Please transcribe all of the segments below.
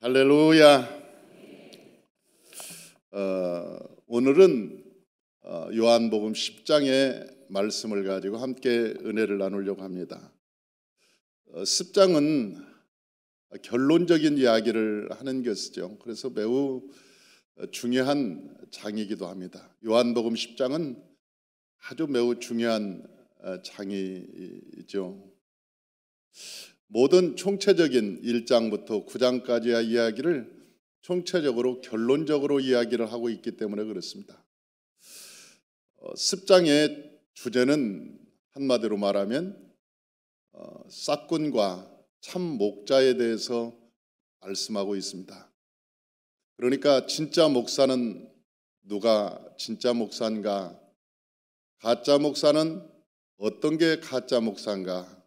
할렐루야. 오늘은 요한복음 10장의 말씀을 가지고 함께 은혜를 나누려고 합니다. 10장은 결론적인 이야기를 하는 것이죠. 그래서 매우 중요한 장이기도 합니다. 요한복음 10장은 아주 매우 중요한 장이죠. 모든 총체적인 1장부터 9장까지의 이야기를 총체적으로 결론적으로 이야기를 하고 있기 때문에 그렇습니다. 10장의 주제는 한마디로 말하면 싹군과 참 목자에 대해서 말씀하고 있습니다. 그러니까 진짜 목사는 누가 진짜 목사인가, 가짜 목사는 어떤 게 가짜 목사인가,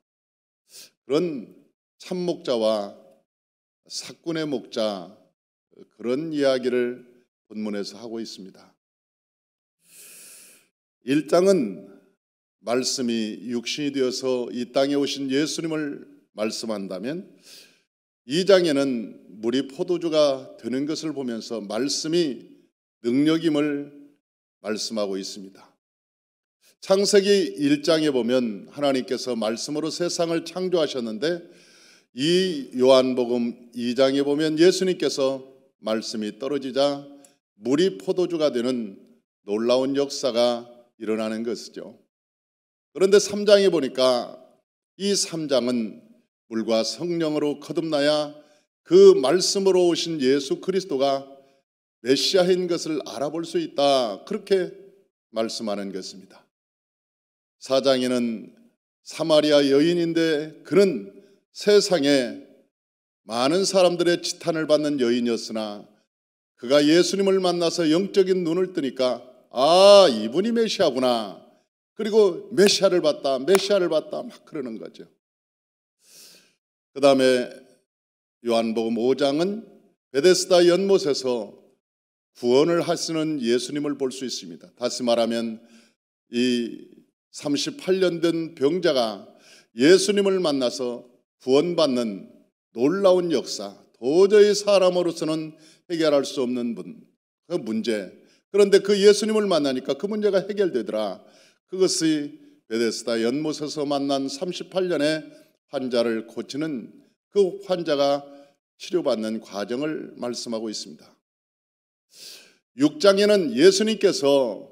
그런 참 목자와 삭군의 목자, 그런 이야기를 본문에서 하고 있습니다. 1장은 말씀이 육신이 되어서 이 땅에 오신 예수님을 말씀한다면 2장에는 물이 포도주가 되는 것을 보면서 말씀이 능력임을 말씀하고 있습니다. 창세기 1장에 보면 하나님께서 말씀으로 세상을 창조하셨는데 이 요한복음 2장에 보면 예수님께서 말씀이 떨어지자 물이 포도주가 되는 놀라운 역사가 일어나는 것이죠. 그런데 3장에 보니까 이 3장은 물과 성령으로 거듭나야 그 말씀으로 오신 예수 그리스도가 메시아인 것을 알아볼 수 있다, 그렇게 말씀하는 것입니다. 4장에는 사마리아 여인인데 그는 세상에 많은 사람들의 지탄을 받는 여인이었으나 그가 예수님을 만나서 영적인 눈을 뜨니까 아, 이분이 메시아구나, 그리고 메시아를 봤다 막 그러는 거죠. 그 다음에 요한복음 5장은 베데스다 연못에서 구원을 하시는 예수님을 볼 수 있습니다. 다시 말하면 이 38년 된 병자가 예수님을 만나서 구원받는 놀라운 역사, 도저히 사람으로서는 해결할 수 없는 그 문제, 그런데 그 예수님을 만나니까 그 문제가 해결되더라. 그것이 베데스다 연못에서 만난 38년의 환자를 고치는 그 환자가 치료받는 과정을 말씀하고 있습니다. 6장에는 예수님께서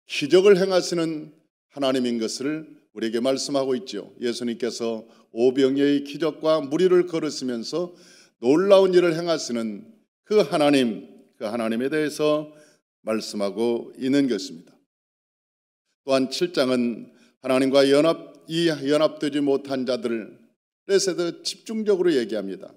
기적을 행하시는 하나님인 것을 우리에게 말씀하고 있죠. 예수님께서 오병이의 기적과 무리를 걸으시면서 놀라운 일을 행하시는 그 하나님에 대해서 말씀하고 있는 것입니다. 또한 7장은 하나님과 연합되지 못한 자들에 대해서 집중적으로 얘기합니다.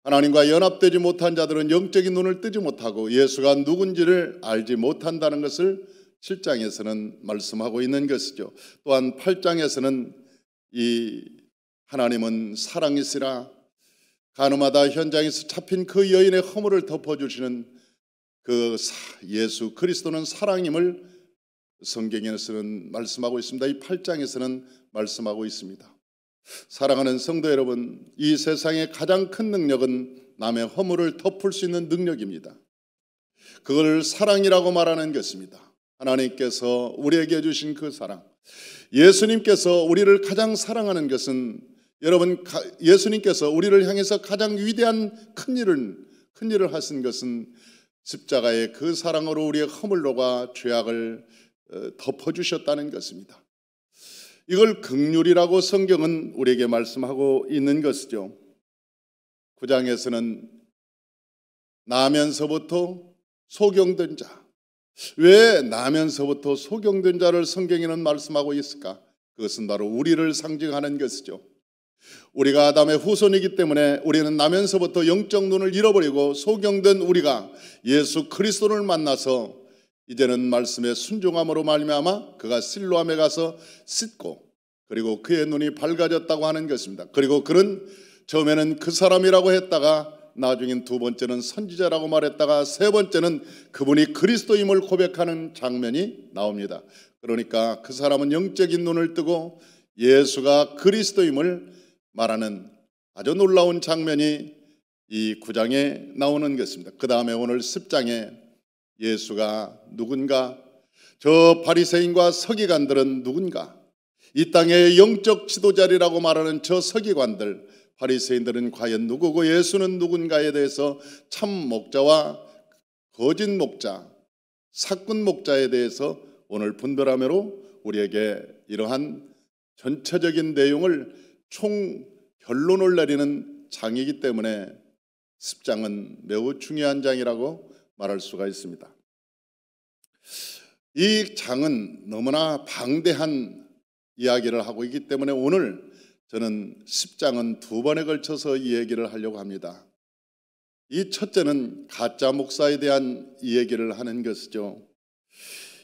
하나님과 연합되지 못한 자들은 영적인 눈을 뜨지 못하고 예수가 누군지를 알지 못한다는 것을 7장에서는 말씀하고 있는 것이죠. 또한 8장에서는 이 하나님은 사랑이시라, 가늠하다 현장에서 잡힌 그 여인의 허물을 덮어주시는 그 예수 그리스도는 사랑임을 성경에서는 말씀하고 있습니다. 이 8장에서는 말씀하고 있습니다. 사랑하는 성도 여러분, 이 세상의 가장 큰 능력은 남의 허물을 덮을 수 있는 능력입니다. 그걸 사랑이라고 말하는 것입니다. 하나님께서 우리에게 주신 그 사랑, 예수님께서 우리를 가장 사랑하는 것은, 여러분, 예수님께서 우리를 향해서 가장 위대한 큰 일을 하신 것은 십자가의 그 사랑으로 우리의 허물로가 죄악을 덮어주셨다는 것입니다. 이걸 긍휼이라고 성경은 우리에게 말씀하고 있는 것이죠. 9장에서는 나면서부터 소경된 자, 왜 나면서부터 소경된 자를 성경에는 말씀하고 있을까? 그것은 바로 우리를 상징하는 것이죠. 우리가 아담의 후손이기 때문에 우리는 나면서부터 영적 눈을 잃어버리고 소경된 우리가 예수 그리스도를 만나서 이제는 말씀에 순종함으로 말미암아 그가 실로암에 가서 씻고 그리고 그의 눈이 밝아졌다고 하는 것입니다. 그리고 그는 처음에는 그 사람이라고 했다가 나중엔 두 번째는 선지자라고 말했다가 세 번째는 그분이 그리스도임을 고백하는 장면이 나옵니다. 그러니까 그 사람은 영적인 눈을 뜨고 예수가 그리스도임을 말하는 아주 놀라운 장면이 이 9장에 나오는 것입니다. 그 다음에 오늘 10장에 예수가 누군가, 저 바리새인과 서기관들은 누군가, 이 땅의 영적 지도자리라고 말하는 저 서기관들, 바리새인들은 과연 누구고 예수는 누군가에 대해서 참 목자와 거짓 목자, 사꾼 목자에 대해서 오늘 분별함으로 우리에게 이러한 전체적인 내용을 총 결론을 내리는 장이기 때문에 10장은 매우 중요한 장이라고 말할 수가 있습니다. 이 장은 너무나 방대한 이야기를 하고 있기 때문에 오늘 저는 10장은 두 번에 걸쳐서 이 얘기를 하려고 합니다. 이 첫째는 가짜 목사에 대한 이 얘기를 하는 것이죠.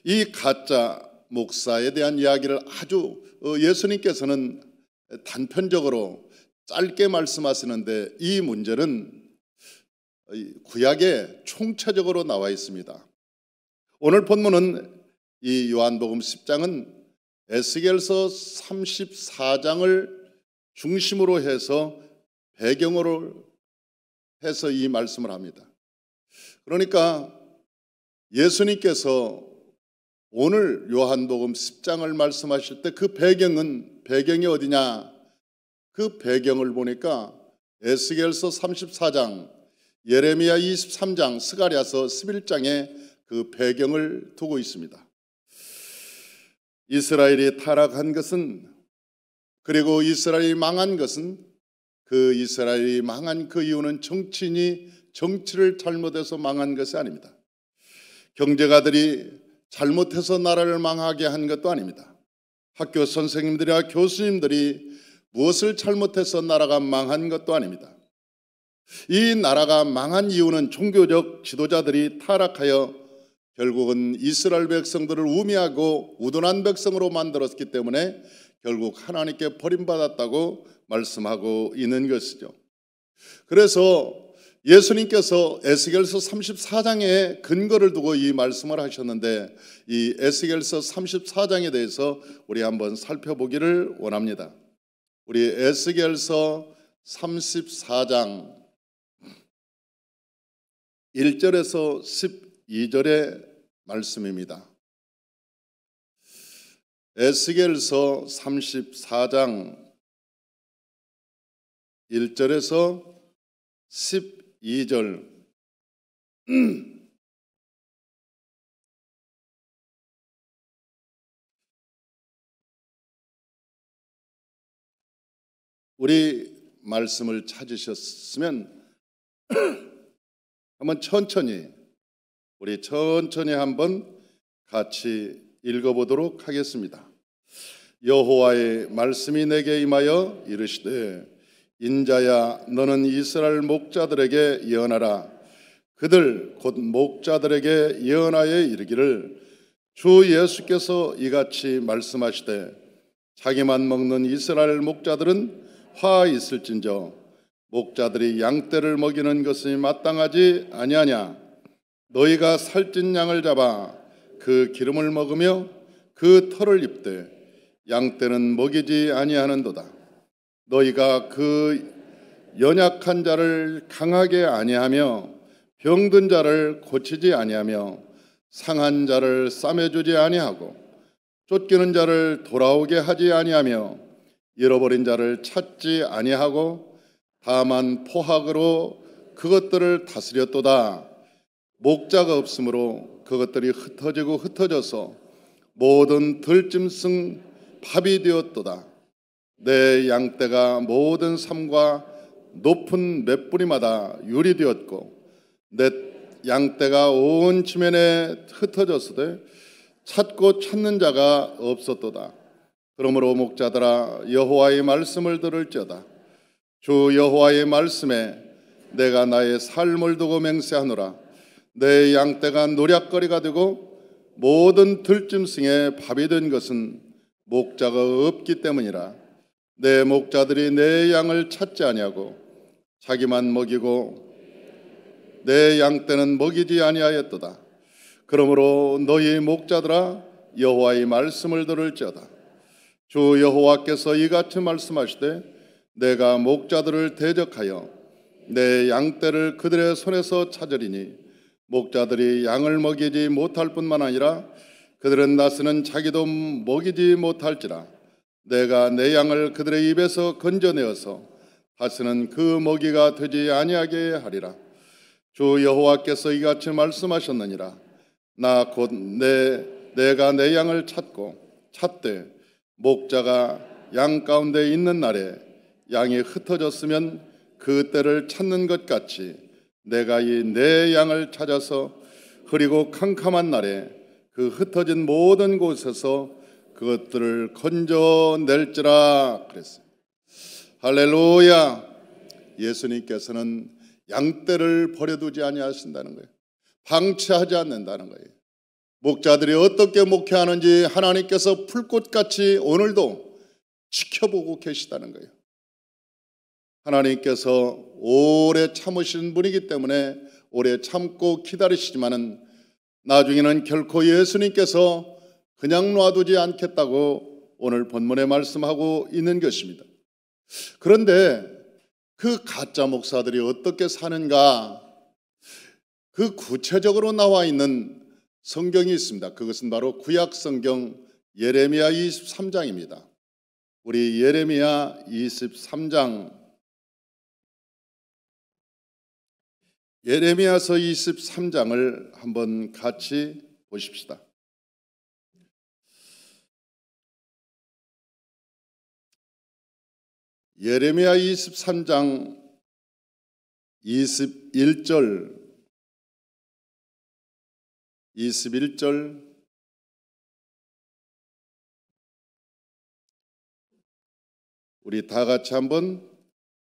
이 가짜 목사에 대한 이야기를 아주 예수님께서는 단편적으로 짧게 말씀하시는데 이 문제는 구약에 총체적으로 나와 있습니다. 오늘 본문은 이 요한복음 10장은 에스겔서 34장을 중심으로 해서 배경으로 해서 이 말씀을 합니다. 그러니까 예수님께서 오늘 요한복음 10장을 말씀하실 때 그 배경이 어디냐? 그 배경을 보니까 에스겔서 34장, 예레미야 23장, 스가랴서 11장에 그 배경을 두고 있습니다. 이스라엘이 타락한 것은, 그리고 이스라엘이 망한 것은, 그 이스라엘이 망한 그 이유는 정치인이 정치를 잘못해서 망한 것이 아닙니다. 경제가들이 잘못해서 나라를 망하게 한 것도 아닙니다. 학교 선생님들이나 교수님들이 무엇을 잘못해서 나라가 망한 것도 아닙니다. 이 나라가 망한 이유는 종교적 지도자들이 타락하여 결국은 이스라엘 백성들을 우매하고 우둔한 백성으로 만들었기 때문에 결국 하나님께 버림받았다고 말씀하고 있는 것이죠. 그래서 예수님께서 에스겔서 34장에 근거를 두고 이 말씀을 하셨는데 이 에스겔서 34장에 대해서 우리 한번 살펴보기를 원합니다. 우리 에스겔서 34장 1절에서 12절의 말씀입니다. 에스겔서 34장 1절에서 12절. 우리 말씀을 찾으셨으면 한번 천천히 한번 같이 읽어보도록 하겠습니다. 여호와의 말씀이 내게 임하여 이르시되 인자야 너는 이스라엘 목자들에게 예언하라. 그들 곧 목자들에게 예언하여 이르기를 주 예수께서 이같이 말씀하시되 자기만 먹는 이스라엘 목자들은 화 있을진저 목자들이 양떼를 먹이는 것이 마땅하지 아니하냐. 너희가 살찐 양을 잡아 그 기름을 먹으며 그 털을 입되 양떼는 먹이지 아니하는도다. 너희가 그 연약한 자를 강하게 아니하며 병든 자를 고치지 아니하며 상한 자를 싸매주지 아니하고 쫓기는 자를 돌아오게 하지 아니하며 잃어버린 자를 찾지 아니하고 다만 포학으로 그것들을 다스렸도다. 목자가 없으므로 그것들이 흩어져서 모든 들짐승 밥이 되었도다. 내 양떼가 모든 삶과 높은 맷뿌리마다 유리되었고 내 양떼가 온 지면에 흩어졌으되 찾고 찾는 자가 없었도다. 그러므로 목자들아 여호와의 말씀을 들을지어다. 주 여호와의 말씀에 내가 나의 삶을 두고 맹세하노라. 내 양떼가 노략거리가 되고 모든 들짐승의 밥이 된 것은 목자가 없기 때문이라. 내 목자들이 내 양을 찾지 아니하고 자기만 먹이고 내 양떼는 먹이지 아니하였도다. 그러므로 너희 목자들아 여호와의 말씀을 들을지어다. 주 여호와께서 이같이 말씀하시되 내가 목자들을 대적하여 내 양떼를 그들의 손에서 찾으리니 목자들이 양을 먹이지 못할 뿐만 아니라 그들은 나스는 자기도 먹이지 못할지라. 내가 내 양을 그들의 입에서 건져내어서 다시는 그 먹이가 되지 아니하게 하리라. 주 여호와께서 이같이 말씀하셨느니라. 나 곧 내가 내 양을 찾되 목자가 양 가운데 있는 날에 양이 흩어졌으면 그 때를 찾는 것 같이 내가 이 내 양을 찾아서 흐리고 캄캄한 날에 그 흩어진 모든 곳에서 그것들을 건져낼지라 그랬어요. 할렐루야. 예수님께서는 양떼를 버려두지 아니하신다는 거예요. 방치하지 않는다는 거예요. 목자들이 어떻게 목회하는지 하나님께서 풀꽃같이 오늘도 지켜보고 계시다는 거예요. 하나님께서 오래 참으신 분이기 때문에 오래 참고 기다리시지만은 나중에는 결코 예수님께서 그냥 놔두지 않겠다고 오늘 본문에 말씀하고 있는 것입니다. 그런데 그 가짜 목사들이 어떻게 사는가, 그 구체적으로 나와 있는 성경이 있습니다. 그것은 바로 구약 성경 예레미야 23장입니다. 우리 예레미야 23장, 예레미야서 23장을 한번 같이 보십시다. 예레미야 23장 21절 우리 다 같이 한번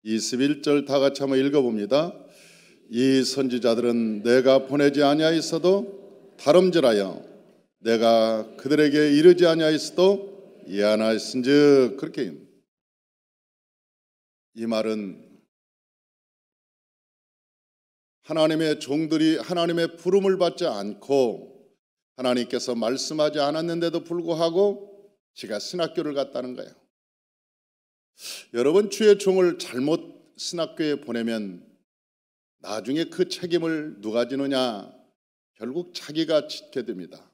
21절 다 같이 한번 읽어봅니다. 이 선지자들은 내가 보내지 아니하였어도 다름질하여 내가 그들에게 이르지 아니하였어도 이해하나였은즉. 그렇게 이 말은 하나님의 종들이 하나님의 부름을 받지 않고 하나님께서 말씀하지 않았는데도 불구하고 지가 신학교를 갔다는 거예요. 여러분, 주의 종을 잘못 신학교에 보내면 나중에 그 책임을 누가 지느냐? 결국 자기가 짓게 됩니다.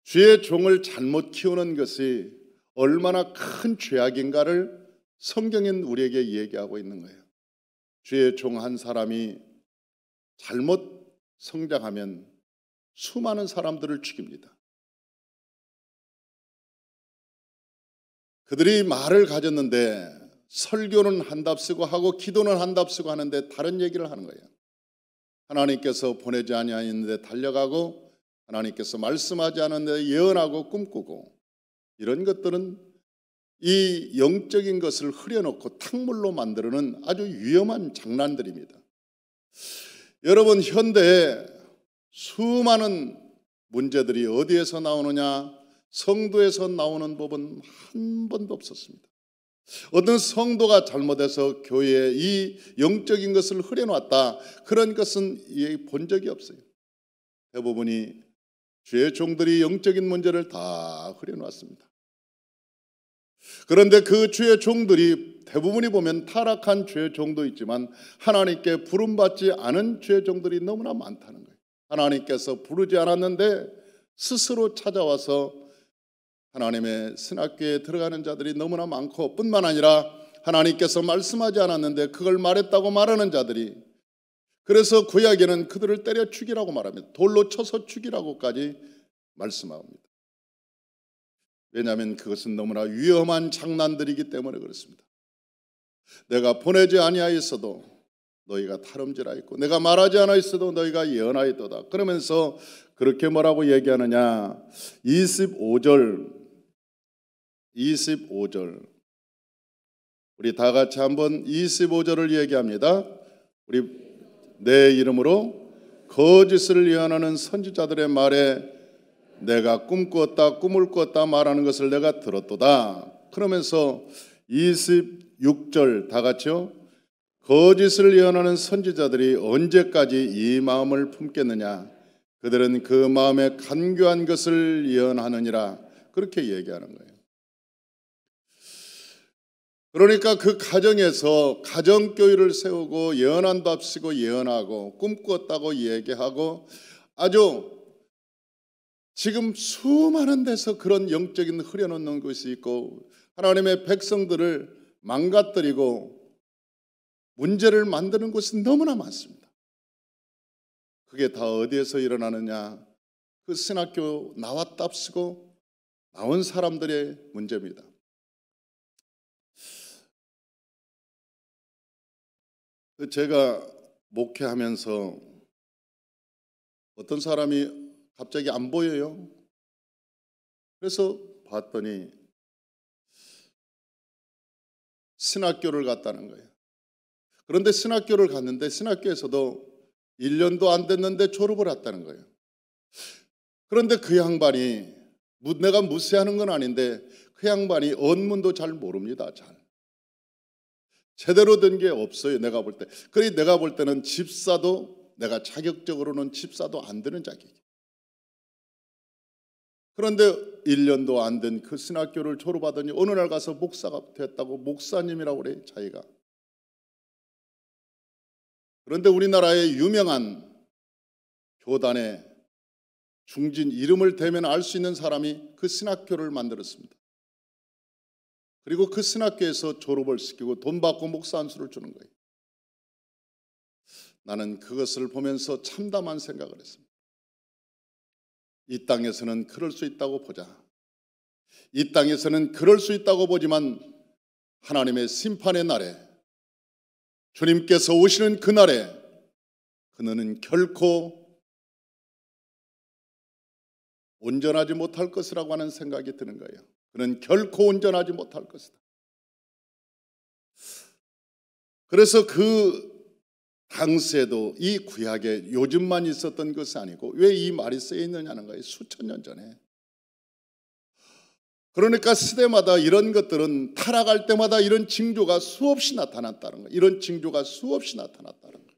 주의 종을 잘못 키우는 것이 얼마나 큰 죄악인가를 성경은 우리에게 얘기하고 있는 거예요. 주의 종 한 사람이 잘못 성장하면 수많은 사람들을 죽입니다. 그들이 말을 가졌는데 설교는 한답쓰고 하고 기도는 한답쓰고 하는데 다른 얘기를 하는 거예요. 하나님께서 보내지 아니하였는데 달려가고 하나님께서 말씀하지 않았는데 예언하고 꿈꾸고, 이런 것들은 이 영적인 것을 흐려놓고 탕물로 만드는 아주 위험한 장난들입니다. 여러분, 현대에 수많은 문제들이 어디에서 나오느냐? 성도에서 나오는 법은 한 번도 없었습니다. 어떤 성도가 잘못해서 교회에 이 영적인 것을 흐려놨다, 그런 것은 본 적이 없어요. 대부분이 주의 종들이 영적인 문제를 다 흐려놨습니다. 그런데 그 주의 종들이 대부분이 보면 타락한 주의 종도 있지만 하나님께 부름받지 않은 주의 종들이 너무나 많다는 거예요. 하나님께서 부르지 않았는데 스스로 찾아와서 하나님의 신학교에 들어가는 자들이 너무나 많고, 뿐만 아니라 하나님께서 말씀하지 않았는데 그걸 말했다고 말하는 자들이, 그래서 구약에는 그들을 때려 죽이라고 말합니다. 돌로 쳐서 죽이라고까지 말씀합니다. 왜냐하면 그것은 너무나 위험한 장난들이기 때문에 그렇습니다. 내가 보내지 아니하였어도 너희가 탈음질하였고 내가 말하지 않았어도 너희가 예언하였도다. 그러면서 그렇게 뭐라고 얘기하느냐? 25절 우리 다 같이 한번 25절을 얘기합니다. 우리 내 이름으로 거짓을 예언하는 선지자들의 말에 내가 꿈꾸었다 꿈을 꾸었다 말하는 것을 내가 들었도다. 그러면서 26절 다 같이요. 거짓을 예언하는 선지자들이 언제까지 이 마음을 품겠느냐? 그들은 그 마음에 간교한 것을 예언하느니라. 그렇게 얘기하는 거예요. 그러니까 그 가정에서 가정교회를 세우고 예언한 답시고 예언하고 꿈꾸었다고 얘기하고 아주 지금 수많은 데서 그런 영적인 흐려놓는 것이 있고 하나님의 백성들을 망가뜨리고 문제를 만드는 곳은 너무나 많습니다. 그게 다 어디에서 일어나느냐? 그 신학교 나왔답시고 나온 사람들의 문제입니다. 제가 목회하면서 어떤 사람이 갑자기 안 보여요. 그래서 봤더니 신학교를 갔다는 거예요. 그런데 신학교를 갔는데 신학교에서도 1년도 안 됐는데 졸업을 했다는 거예요. 그런데 그 양반이 내가 무시하는 건 아닌데 그 양반이 언문도 잘 모릅니다. 잘 제대로 된 게 없어요. 내가 볼 때. 그래 내가 볼 때는 집사도 내가 자격적으로는 집사도 안 되는 자격이에요. 그런데 1년도 안 된 그 신학교를 졸업하더니 어느 날 가서 목사가 됐다고 목사님이라고 그래 자기가. 그런데 우리나라의 유명한 교단의 중진 이름을 대면 알 수 있는 사람이 그 신학교를 만들었습니다. 그리고 그 신학교에서 졸업을 시키고 돈 받고 목사 안수를 주는 거예요. 나는 그것을 보면서 참담한 생각을 했습니다. 이 땅에서는 그럴 수 있다고 보자. 이 땅에서는 그럴 수 있다고 보지만 하나님의 심판의 날에 주님께서 오시는 그날에 그는 결코 온전하지 못할 것이라고 하는 생각이 드는 거예요. 그는 결코 온전하지 못할 것이다. 그래서 그 당시에도 이 구약에 요즘만 있었던 것이 아니고 왜 이 말이 쓰여 있느냐는 거예요. 수천 년 전에. 그러니까 시대마다 이런 것들은 타락할 때마다 이런 징조가 수없이 나타났다는 거예요. 이런 징조가 수없이 나타났다는 거예요.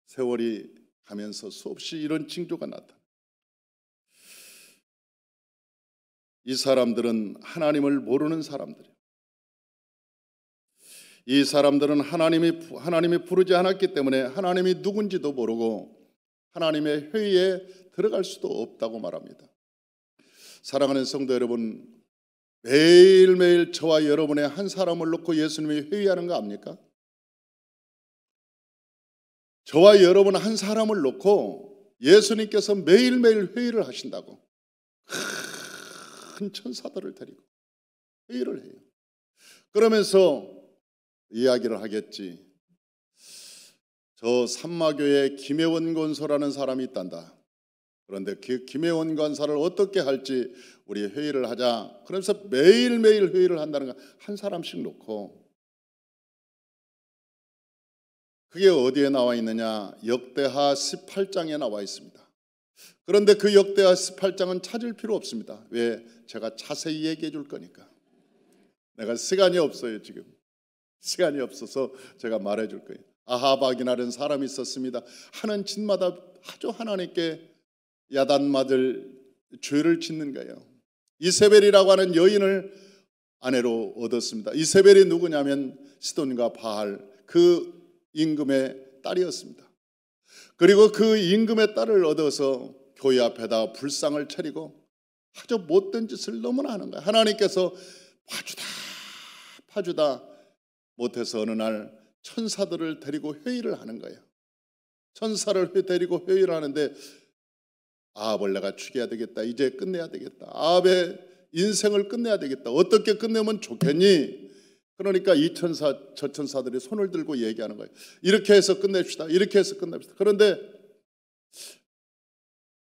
세월이 가면서 수없이 이런 징조가 나타나. 이 사람들은 하나님을 모르는 사람들이에요. 이 사람들은 하나님이 부르지 않았기 때문에 하나님이 누군지도 모르고 하나님의 회의에 들어갈 수도 없다고 말합니다. 사랑하는 성도 여러분, 매일매일 저와 여러분의 한 사람을 놓고 예수님이 회의하는 거 압니까? 저와 여러분 한 사람을 놓고 예수님께서 매일매일 회의를 하신다고. 큰 천사들을 데리고 회의를 해요. 그러면서 이야기를 하겠지. 저 산마교에 김혜원 권사라는 사람이 있단다. 그런데 그 김혜원 권사를 어떻게 할지 우리 회의를 하자. 그러면서 매일매일 회의를 한다는 거 한 사람씩 놓고. 그게 어디에 나와 있느냐? 역대하 18장에 나와 있습니다. 그런데 그 역대하 18장은 찾을 필요 없습니다. 왜? 제가 자세히 얘기해 줄 거니까. 내가 시간이 없어요. 지금 시간이 없어서 제가 말해 줄 거예요. 아하박이라는 사람이 있었습니다. 하는 짓마다 아주 하나님께 야단 맞을 죄를 짓는 거예요. 이세벨이라고 하는 여인을 아내로 얻었습니다. 이세벨이 누구냐면 시돈과 바알 그 임금의 딸이었습니다. 그리고 그 임금의 딸을 얻어서 교회 앞에다 불상을 차리고 아주 못된 짓을 너무나 하는 거예요. 하나님께서 파주다 못해서 어느 날 천사들을 데리고 회의를 하는 거예요. 천사를 데리고 회의를 하는데 아합을 내가 죽여야 되겠다. 이제 끝내야 되겠다. 아합의 인생을 끝내야 되겠다. 어떻게 끝내면 좋겠니? 그러니까 이 천사 저 천사들이 손을 들고 얘기하는 거예요. 이렇게 해서 끝냅시다. 이렇게 해서 끝냅시다. 그런데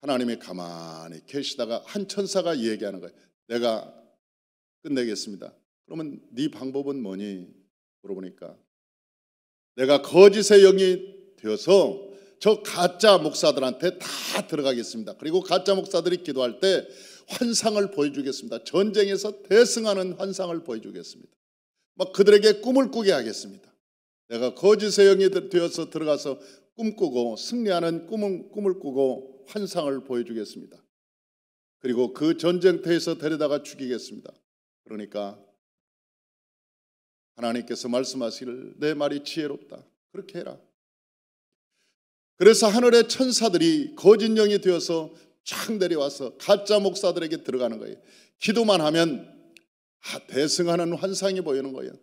하나님이 가만히 계시다가 한 천사가 얘기하는 거예요. 내가 끝내겠습니다. 그러면 네 방법은 뭐니? 물어보니까 내가 거짓의 영이 되어서 저 가짜 목사들한테 다 들어가겠습니다. 그리고 가짜 목사들이 기도할 때 환상을 보여주겠습니다. 전쟁에서 대승하는 환상을 보여주겠습니다. 막 그들에게 꿈을 꾸게 하겠습니다. 내가 거짓의 영이 되어서 들어가서 꿈꾸고 승리하는 꿈을 꾸고 환상을 보여주겠습니다. 그리고 그 전쟁터에서 데려다가 죽이겠습니다. 그러니까 하나님께서 말씀하시기를 내 말이 지혜롭다. 그렇게 해라. 그래서 하늘의 천사들이 거짓 영이 되어서 쫙 내려와서 가짜 목사들에게 들어가는 거예요. 기도만 하면 대승하는 환상이 보이는 거예요.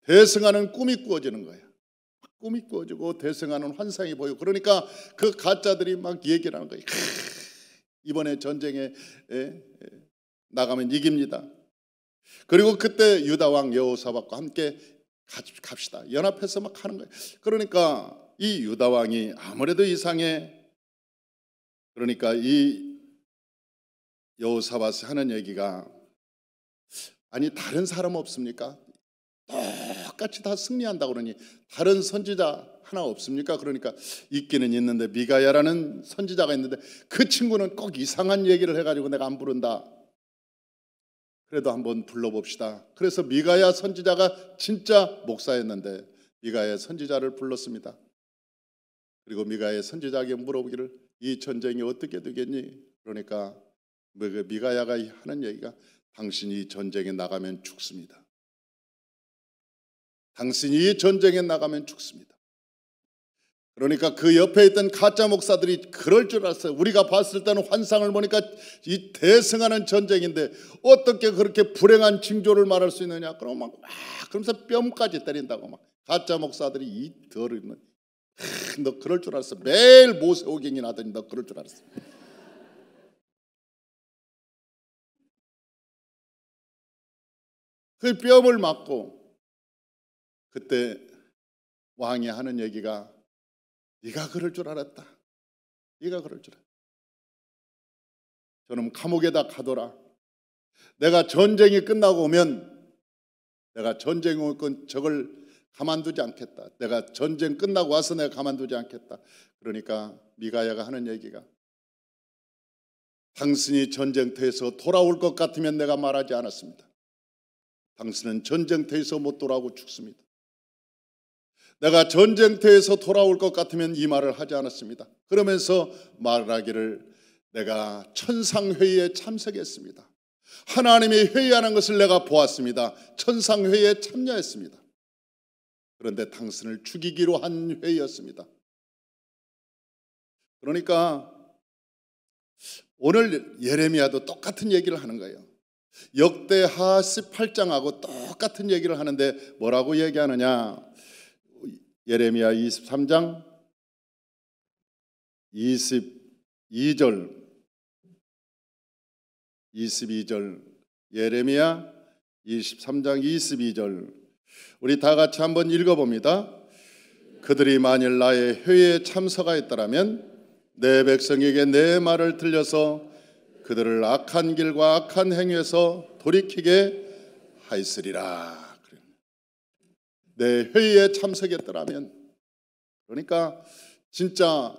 대승하는 꿈이 꾸어지는 거예요. 꿈이 꾸어지고 대승하는 환상이 보이고, 그러니까 그 가짜들이 막 얘기를 하는 거예요. 이번에 전쟁에 나가면 이깁니다. 그리고 그때 유다 왕 여호사밧과 함께 갑시다. 연합해서 막 하는 거예요. 그러니까 이 유다 왕이 아무래도 이상해. 그러니까 이 여호사밧이 하는 얘기가, 아니 다른 사람 없습니까? 똑같이 다 승리한다고 그러니 다른 선지자 하나 없습니까? 그러니까 있기는 있는데 미가야라는 선지자가 있는데 그 친구는 꼭 이상한 얘기를 해가지고 내가 안 부른다. 그래도 한번 불러봅시다. 그래서 미가야 선지자가 진짜 목사였는데 미가야 선지자를 불렀습니다. 그리고 미가야 선지자에게 물어보기를 이 전쟁이 어떻게 되겠니? 그러니까 미가야가 하는 얘기가 당신이 전쟁에 나가면 죽습니다. 당신이 전쟁에 나가면 죽습니다. 그러니까 그 옆에 있던 가짜 목사들이 그럴 줄 알았어요. 우리가 봤을 때는 환상을 보니까 이 대승하는 전쟁인데 어떻게 그렇게 불행한 징조를 말할 수 있느냐. 그러면 막 그러면서 뺨까지 때린다고 막 가짜 목사들이 이 더러운, 너 그럴 줄 알았어. 매일 모세오경이 나더니 너 그럴 줄 알았어. 그 뺨을 맞고 그때 왕이 하는 얘기가 네가 그럴 줄 알았다. 네가 그럴 줄 알았다. 저놈 감옥에다 가둬라. 내가 전쟁이 끝나고 오면 내가 전쟁 오건 저걸 가만두지 않겠다. 내가 전쟁 끝나고 와서 내가 가만두지 않겠다. 그러니까 미가야가 하는 얘기가 당신이 전쟁터에서 돌아올 것 같으면 내가 말하지 않았습니다. 당신은 전쟁터에서 못 돌아오고 죽습니다. 내가 전쟁터에서 돌아올 것 같으면 이 말을 하지 않았습니다. 그러면서 말하기를 내가 천상회의에 참석했습니다. 하나님이 회의하는 것을 내가 보았습니다. 천상회의에 참여했습니다. 그런데 당신을 죽이기로 한 회의였습니다. 그러니까 오늘 예레미야도 똑같은 얘기를 하는 거예요. 역대하 18장하고 똑같은 얘기를 하는데 뭐라고 얘기하느냐. 예레미야 23장 22절 예레미야 23장 22절 우리 다 같이 한번 읽어봅니다. 그들이 만일 나의 회의에 참석하였더라면 내 백성에게 내 말을 들려서 그들을 악한 길과 악한 행위에서 돌이키게 하였으리라. 내 회의에 참석했더라면, 그러니까 진짜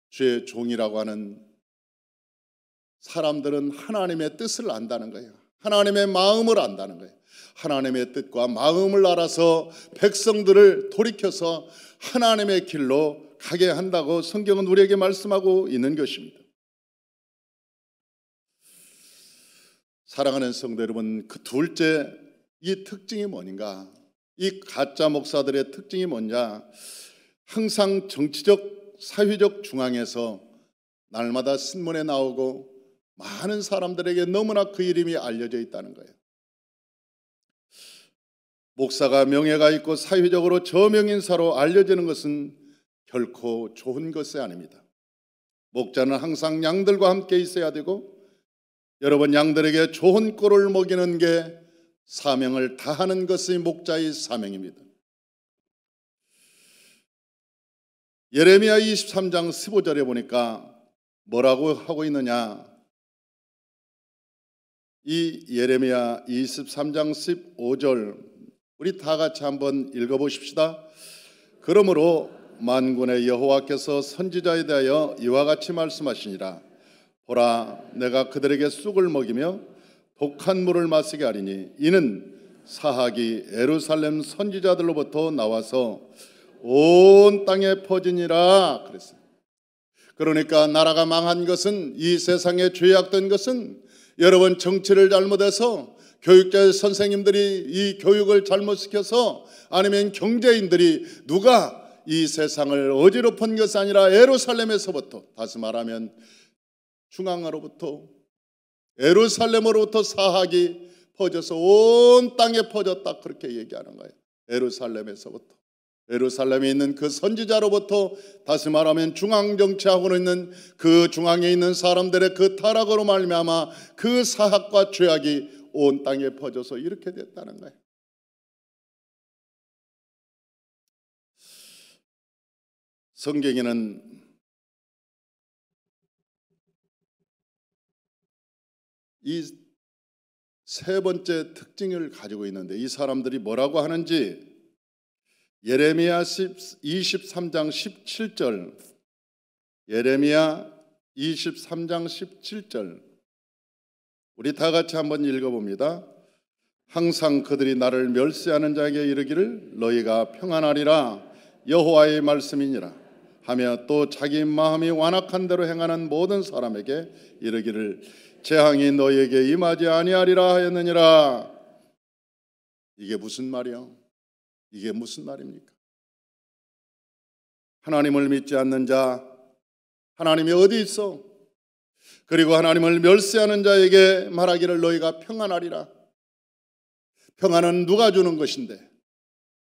주의 종이라고 하는 사람들은 하나님의 뜻을 안다는 거예요. 하나님의 마음을 안다는 거예요. 하나님의 뜻과 마음을 알아서 백성들을 돌이켜서 하나님의 길로 가게 한다고 성경은 우리에게 말씀하고 있는 것입니다. 사랑하는 성도 여러분, 그 둘째 이 특징이 뭐인가? 이 가짜 목사들의 특징이 뭐냐? 항상 정치적, 사회적 중앙에서 날마다 신문에 나오고 많은 사람들에게 너무나 그 이름이 알려져 있다는 거예요. 목사가 명예가 있고 사회적으로 저명인사로 알려지는 것은 결코 좋은 것이 아닙니다. 목자는 항상 양들과 함께 있어야 되고 여러분 양들에게 좋은 꼴을 먹이는 게 사명을 다하는 것이 목자의 사명입니다. 예레미야 23장 15절에 보니까 뭐라고 하고 있느냐. 이 예레미야 23장 15절 우리 다 같이 한번 읽어보십시다. 그러므로 만군의 여호와께서 선지자에 대하여 이와 같이 말씀하시니라. 보라, 내가 그들에게 쑥을 먹이며 독한 물을 마시게 하리니 이는 사학이 예루살렘 선지자들로부터 나와서 온 땅에 퍼지니라 그랬어요. 그러니까 나라가 망한 것은, 이 세상에 죄악된 것은 여러분 정치를 잘못해서 교육자 선생님들이 이 교육을 잘못 시켜서, 아니면 경제인들이 누가 이 세상을 어지럽힌 것이 아니라 예루살렘에서부터, 다시 말하면 중앙으로부터, 예루살렘으로부터 사학이 퍼져서 온 땅에 퍼졌다, 그렇게 얘기하는 거예요. 예루살렘에서부터, 예루살렘에 있는 그 선지자로부터, 다시 말하면 중앙 정치하고 있는 그 중앙에 있는 사람들의 그 타락으로 말미암아 그 사학과 죄악이 온 땅에 퍼져서 이렇게 됐다는 거예요. 성경에는 이 세 번째 특징을 가지고 있는데, 이 사람들이 뭐라고 하는지 예레미야 23장 17절, 예레미야 23장 17절 우리 다 같이 한번 읽어봅니다. 항상 그들이 나를 멸시하는 자에게 이르기를 너희가 평안하리라 여호와의 말씀이니라 하며, 또 자기 마음이 완악한 대로 행하는 모든 사람에게 이르기를 재앙이 너희에게 임하지 아니하리라 하였느니라. 이게 무슨 말이요? 이게 무슨 말입니까? 하나님을 믿지 않는 자, 하나님이 어디 있어? 그리고 하나님을 멸시하는 자에게 말하기를 너희가 평안하리라. 평안은 누가 주는 것인데?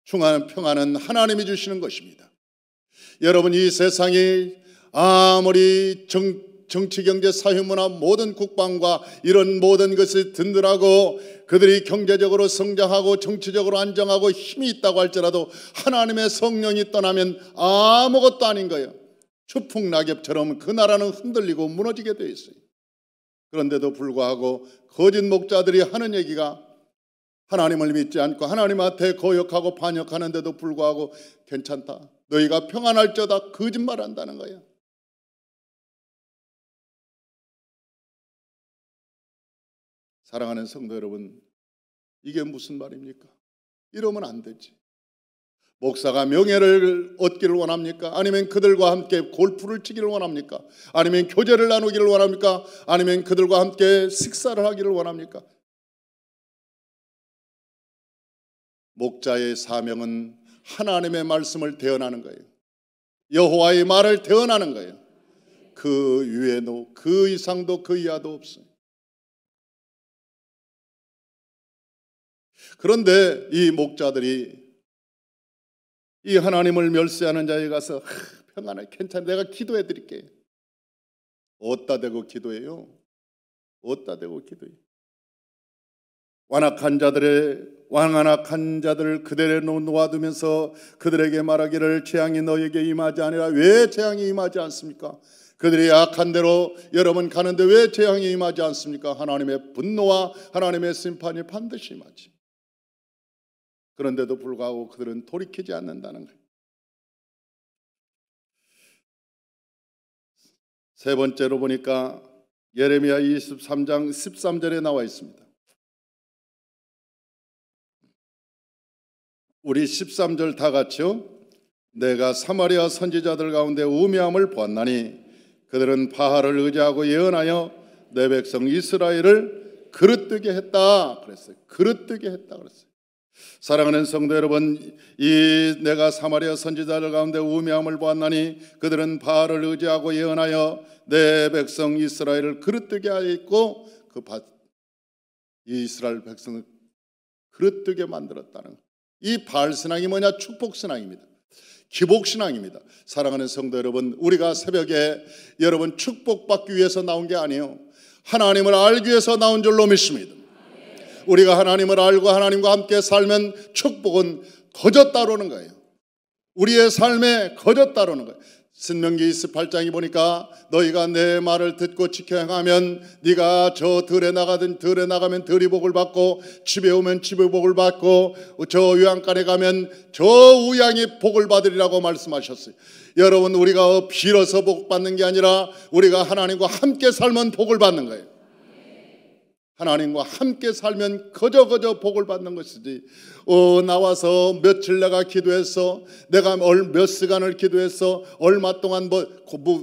평안은 하나님이 주시는 것입니다. 여러분, 이 세상이 아무리 정치, 경제, 사회, 문화, 모든 국방과 이런 모든 것이 든든하고 그들이 경제적으로 성장하고 정치적으로 안정하고 힘이 있다고 할지라도 하나님의 성령이 떠나면 아무것도 아닌 거예요. 추풍낙엽처럼 그 나라는 흔들리고 무너지게 되어 있어요. 그런데도 불구하고 거짓 목자들이 하는 얘기가, 하나님을 믿지 않고 하나님한테 거역하고 반역하는데도 불구하고 괜찮다, 너희가 평안할지어다, 거짓말한다는 거예요. 사랑하는 성도 여러분, 이게 무슨 말입니까? 이러면 안 되지. 목사가 명예를 얻기를 원합니까? 아니면 그들과 함께 골프를 치기를 원합니까? 아니면 교제를 나누기를 원합니까? 아니면 그들과 함께 식사를 하기를 원합니까? 목자의 사명은 하나님의 말씀을 대언하는 거예요. 여호와의 말을 대언하는 거예요. 그 위에도, 그 이상도 그 이하도 없어요. 그런데 이 목자들이 이 하나님을 멸시하는 자에 가서 평안해, 괜찮아, 내가 기도해 드릴게. 어디다 대고 기도해요? 어디다 대고 기도해요? 완악한 자들을 그들에 놓아두면서 그들에게 말하기를 재앙이 너에게 임하지 아니라. 왜 재앙이 임하지 않습니까? 그들이 악한 대로 여러분 가는데 왜 재앙이 임하지 않습니까? 하나님의 분노와 하나님의 심판이 반드시 임하지. 그런데도 불구하고 그들은 돌이키지 않는다는 거예요. 세 번째로 보니까 예레미야 23장 13절에 나와 있습니다. 우리 13절 다 같이요. 내가 사마리아 선지자들 가운데 우매함을 보았나니 그들은 바알을 의지하고 예언하여 내 백성 이스라엘을 그릇되게 했다 그랬어요. 그릇되게 했다 그랬어요. 사랑하는 성도 여러분, 이 내가 사마리아 선지자들 가운데 우매함을 보았나니 그들은 바알을 의지하고 예언하여 내 백성 이스라엘을 그릇되게 하였고, 이 이스라엘 백성을 그릇되게 만들었다는 거예요. 이 바알 신앙이 뭐냐? 축복 신앙입니다. 기복 신앙입니다. 사랑하는 성도 여러분, 우리가 새벽에 여러분 축복받기 위해서 나온 게 아니에요. 하나님을 알기 위해서 나온 줄로 믿습니다. 우리가 하나님을 알고 하나님과 함께 살면 축복은 거저 따르는 거예요. 우리의 삶에 거저 따르는 거예요. 신명기 28장에 보니까 너희가 내 말을 듣고 지켜 행하면 네가 저 들에 나가든 들에 나가면 들이 복을 받고 집에 오면 집의 복을 받고 저 요양간에 가면 저 우양이 복을 받으리라고 말씀하셨어요. 여러분, 우리가 빌어서 복 받는 게 아니라 우리가 하나님과 함께 살면 복을 받는 거예요. 하나님과 함께 살면 거저 복을 받는 것이지, 나와서 며칠 내가 기도했어, 내가 몇 시간을 기도했어, 얼마 동안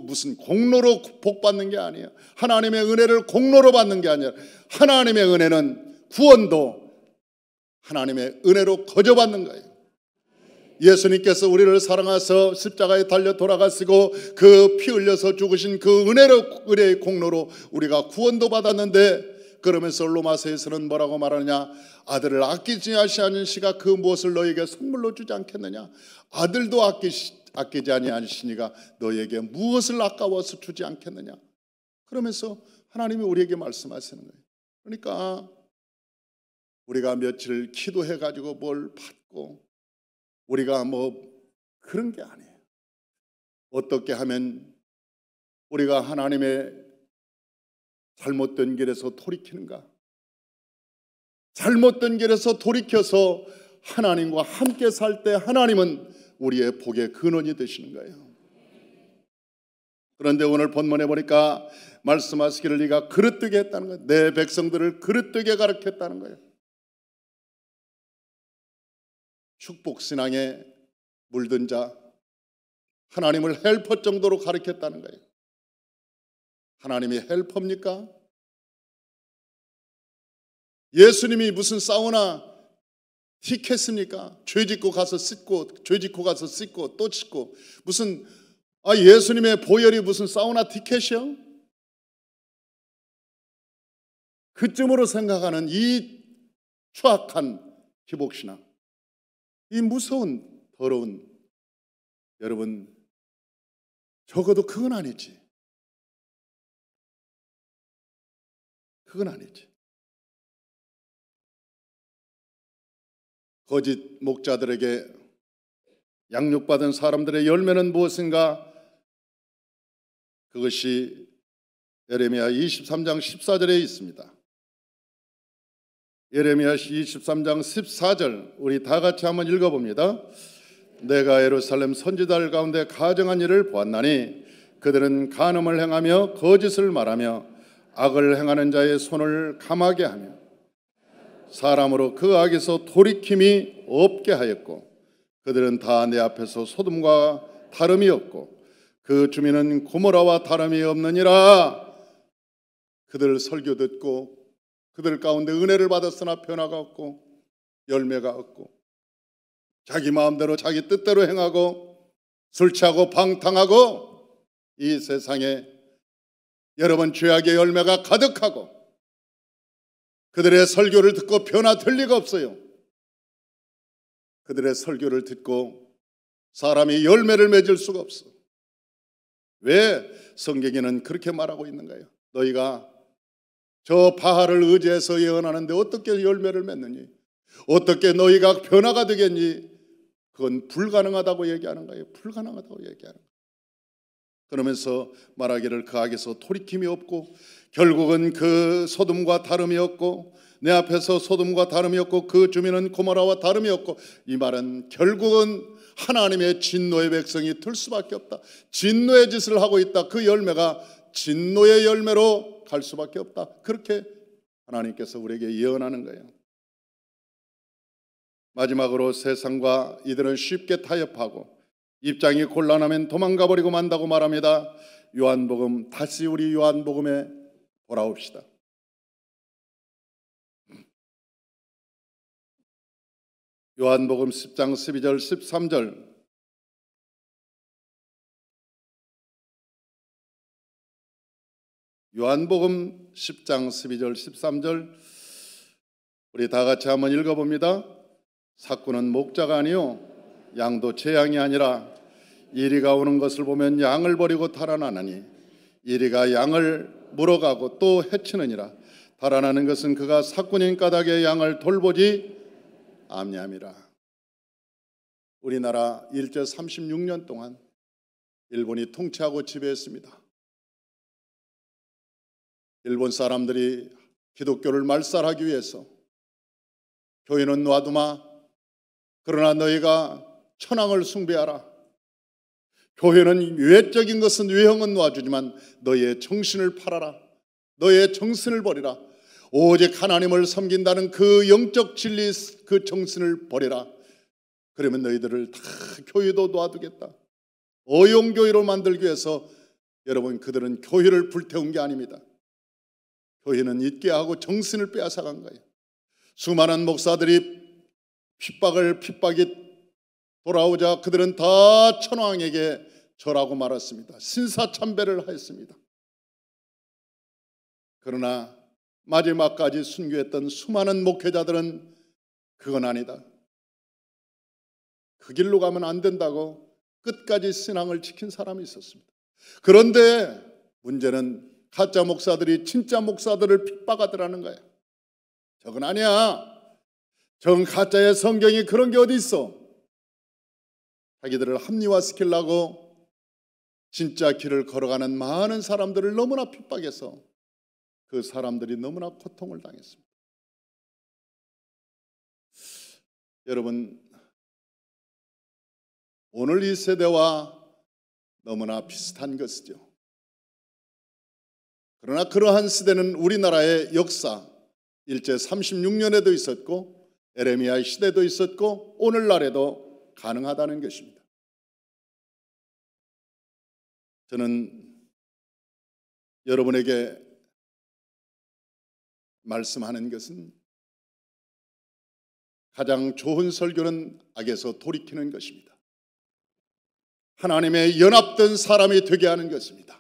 무슨 공로로 복 받는 게 아니에요. 하나님의 은혜를 공로로 받는 게 아니라 하나님의 은혜는 구원도 하나님의 은혜로 거저받는 거예요. 예수님께서 우리를 사랑하셔서 십자가에 달려 돌아가시고 그 피 흘려서 죽으신 그 은혜의 공로로 우리가 구원도 받았는데, 그러면서 로마서에서는 뭐라고 말하느냐? 아들을 아끼지 아니하는 시가 그 무엇을 너에게 선물로 주지 않겠느냐? 아들도 아끼지 아니하시니가 너에게 무엇을 아까워서 주지 않겠느냐? 그러면서 하나님이 우리에게 말씀하시는 거예요. 그러니까 우리가 며칠 기도해 가지고 뭘 받고 우리가 뭐 그런 게 아니에요. 어떻게 하면 우리가 하나님의 잘못된 길에서 돌이키는가? 잘못된 길에서 돌이켜서 하나님과 함께 살 때 하나님은 우리의 복의 근원이 되시는 거예요. 그런데 오늘 본문에 보니까 말씀하시기를 네가 그릇되게 했다는 거예요. 내 백성들을 그릇되게 가르쳤다는 거예요. 축복신앙에 물든 자, 하나님을 헬퍼 정도로 가르쳤다는 거예요. 하나님이 헬퍼입니까? 예수님이 무슨 사우나 티켓입니까? 죄 짓고 가서 씻고, 죄 짓고 가서 씻고 또 씻고, 무슨 예수님의 보혈이 무슨 사우나 티켓이요? 그쯤으로 생각하는 이 추악한 기복신앙, 이 무서운 더러운, 여러분 적어도 그건 아니지. 그건 아니지. 거짓 목자들에게 양육받은 사람들의 열매는 무엇인가? 그것이 예레미야 23장 14절에 있습니다. 예레미야 23장 14절 우리 다 같이 한번 읽어봅니다. 내가 예루살렘 선지자들 가운데 가정한 일을 보았나니 그들은 간음을 행하며 거짓을 말하며 악을 행하는 자의 손을 감하게 하며 사람으로 그 악에서 돌이킴이 없게 하였고 그들은 다 내 앞에서 소돔과 다름이 없고 그 주민은 고모라와 다름이 없느니라. 그들 설교 듣고 그들 가운데 은혜를 받았으나 변화가 없고 열매가 없고 자기 마음대로 자기 뜻대로 행하고 술 취하고 방탕하고 이 세상에 여러분 죄악의 열매가 가득하고 그들의 설교를 듣고 변화될 리가 없어요. 그들의 설교를 듣고 사람이 열매를 맺을 수가 없어. 왜? 성경에는 그렇게 말하고 있는 거예요. 너희가 저 바알을 의지해서 예언하는데 어떻게 열매를 맺느니? 어떻게 너희가 변화가 되겠니? 그건 불가능하다고 얘기하는 거예요. 불가능하다고 얘기하는 거예요. 그러면서 말하기를 그 악에서 돌이킴이 없고 결국은 그 소돔과 다름이 없고 내 앞에서 소돔과 다름이 없고 그 주민은 고모라와 다름이 없고, 이 말은 결국은 하나님의 진노의 백성이 될 수밖에 없다. 진노의 짓을 하고 있다. 그 열매가 진노의 열매로 갈 수밖에 없다. 그렇게 하나님께서 우리에게 예언하는 거예요. 마지막으로 세상과 이들은 쉽게 타협하고 입장이 곤란하면 도망가 버리고 만다고 말합니다. 요한복음, 다시 우리 요한복음에 돌아옵시다. 요한복음 10장 12절 13절 요한복음 10장 12절 13절 우리 다 같이 한번 읽어봅니다. 삭구는 목자가 아니요 양도 제 양이 아니라 이리가 오는 것을 보면 양을 버리고 달아나느니 이리가 양을 물어가고 또 해치느니라. 달아나는 것은 그가 삭군인 까닭에 양을 돌보지 아니함이라. 우리나라 일제 36년 동안 일본이 통치하고 지배했습니다. 일본 사람들이 기독교를 말살하기 위해서 교회는 놔두마, 그러나 너희가 천황을 숭배하라. 교회는 외적인 것은 외형은 놔주지만 너희의 정신을 팔아라. 너희의 정신을 버리라. 오직 하나님을 섬긴다는 그 영적 진리, 그 정신을 버리라. 그러면 너희들을 다 교회도 놔두겠다. 어용교회로 만들기 위해서 여러분, 그들은 교회를 불태운 게 아닙니다. 교회는 잊게 하고 정신을 빼앗아간 거예요. 수많은 목사들이 핍박이 돌아오자 그들은 다 천황에게 절하고 말았습니다. 신사참배를 하였습니다. 그러나 마지막까지 순교했던 수많은 목회자들은 그건 아니다, 그 길로 가면 안 된다고 끝까지 신앙을 지킨 사람이 있었습니다. 그런데 문제는 가짜 목사들이 진짜 목사들을 핍박하더라는 거야. 저건 아니야, 저건 가짜의 성경이 그런 게 어디 있어. 자기들을 합리화시키려고 진짜 길을 걸어가는 많은 사람들을 너무나 핍박해서 그 사람들이 너무나 고통을 당했습니다. 여러분, 오늘 이 세대와 너무나 비슷한 것이죠. 그러나 그러한 시대는 우리나라의 역사, 일제 36년에도 있었고 에레미야 시대도 있었고 오늘날에도 가능하다는 것입니다. 저는 여러분에게 말씀하는 것은 가장 좋은 설교는 악에서 돌이키는 것입니다. 하나님의 연합된 사람이 되게 하는 것입니다.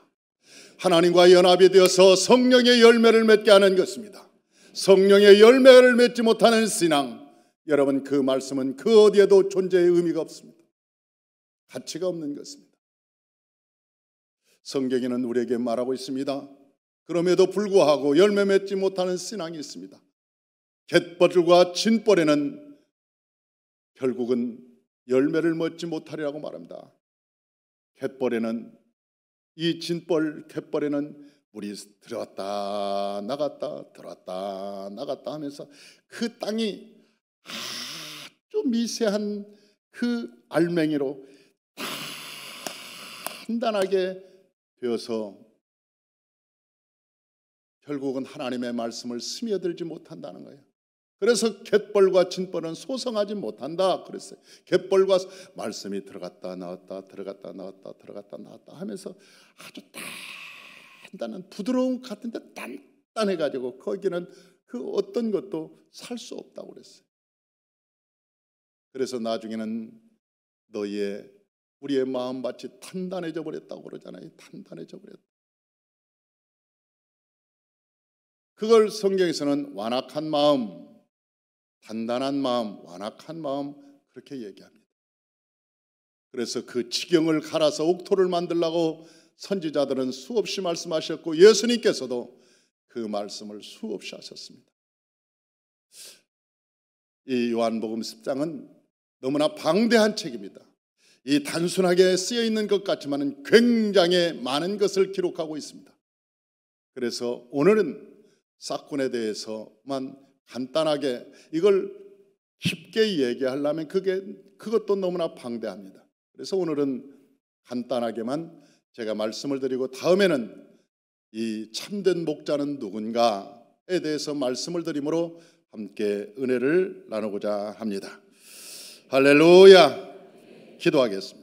하나님과 연합이 되어서 성령의 열매를 맺게 하는 것입니다. 성령의 열매를 맺지 못하는 신앙, 여러분 그 말씀은 그 어디에도 존재의 의미가 없습니다. 가치가 없는 것입니다. 성경에는 우리에게 말하고 있습니다. 그럼에도 불구하고 열매 맺지 못하는 신앙이 있습니다. 갯벌과 진벌에는 결국은 열매를 맺지 못하리라고 말합니다. 갯벌에는, 이 진벌 갯벌에는 물이 들어갔다 나갔다 들어갔다 나갔다 하면서 그 땅이 아주 미세한 그 알맹이로 단단하게 되어서 결국은 하나님의 말씀을 스며들지 못한다는 거예요. 그래서 갯벌과 진벌은 소성하지 못한다 그랬어요. 갯벌과 말씀이 들어갔다 나왔다 들어갔다 나왔다 들어갔다 나왔다 하면서 아주 단단한 부드러운 같은데 단단해가지고 거기는 그 어떤 것도 살 수 없다고 그랬어요. 그래서 나중에는 우리의 마음밭이 단단해져 버렸다고 그러잖아요. 단단해져 버렸다. 그걸 성경에서는 완악한 마음, 단단한 마음, 완악한 마음 그렇게 얘기합니다. 그래서 그 지경을 갈아서 옥토를 만들려고 선지자들은 수없이 말씀하셨고 예수님께서도 그 말씀을 수없이 하셨습니다. 이 요한복음 10장은 너무나 방대한 책입니다. 이 단순하게 쓰여 있는 것 같지만 굉장히 많은 것을 기록하고 있습니다. 그래서 오늘은 싹군에 대해서만 간단하게, 이걸 깊게 얘기하려면 그것도 너무나 방대합니다. 그래서 오늘은 간단하게만 제가 말씀을 드리고 다음에는 이 참된 목자는 누군가에 대해서 말씀을 드림으로 함께 은혜를 나누고자 합니다. 할렐루야. 기도하겠습니다.